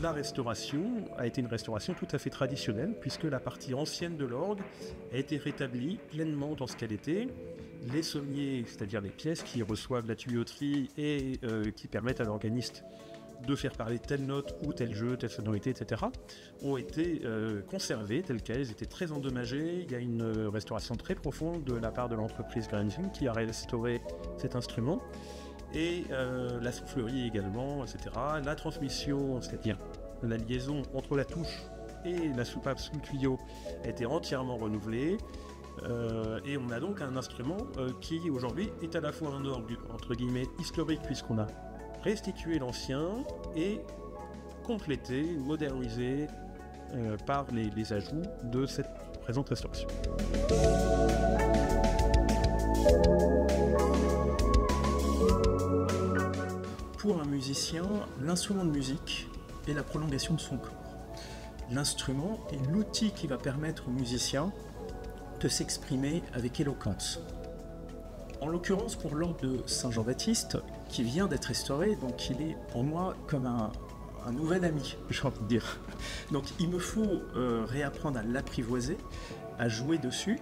La restauration a été une restauration tout à fait traditionnelle, puisque la partie ancienne de l'orgue a été rétablie pleinement dans ce qu'elle était. Les sommiers, c'est-à-dire les pièces qui reçoivent la tuyauterie et qui permettent à l'organiste de faire parler telle note ou tel jeu, telle sonorité, etc., ont été conservées telles quelles, étaient très endommagées. Il y a une restauration très profonde de la part de l'entreprise Granson qui a restauré cet instrument. Et la soufflerie également, etc. La transmission, c'est-à-dire la liaison entre la touche et la soupape sous le tuyau, a été entièrement renouvelée. Et on a donc un instrument qui aujourd'hui est à la fois un orgue entre guillemets historique, puisqu'on a restitué l'ancien et complété, modernisé par les ajouts de cette présente restauration. Pour un musicien, l'instrument de musique est la prolongation de son corps. L'instrument est l'outil qui va permettre au musicien de s'exprimer avec éloquence. En l'occurrence, pour l'orgue de Saint-Jean-Baptiste, qui vient d'être restauré, donc il est pour moi comme un nouvel ami, j'ai envie de dire. Donc il me faut réapprendre à l'apprivoiser, à jouer dessus,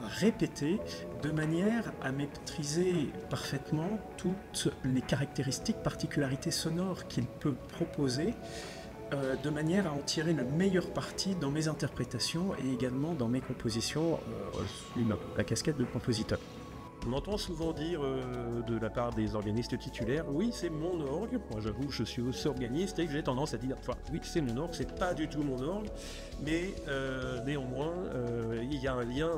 à répéter, de manière à maîtriser parfaitement toutes les caractéristiques, particularités sonores qu'il peut proposer, de manière à en tirer le meilleur parti dans mes interprétations et également dans mes compositions, la casquette de compositeur. On entend souvent dire de la part des organistes titulaires, oui c'est mon orgue. Moi j'avoue que je suis aussi organiste et que j'ai tendance à dire, oui c'est mon orgue, c'est pas du tout mon orgue, mais néanmoins il y a un lien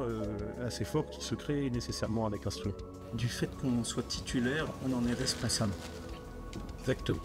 assez fort qui se crée nécessairement avec l'instrument. Du fait qu'on soit titulaire, on en est responsable. Exactement.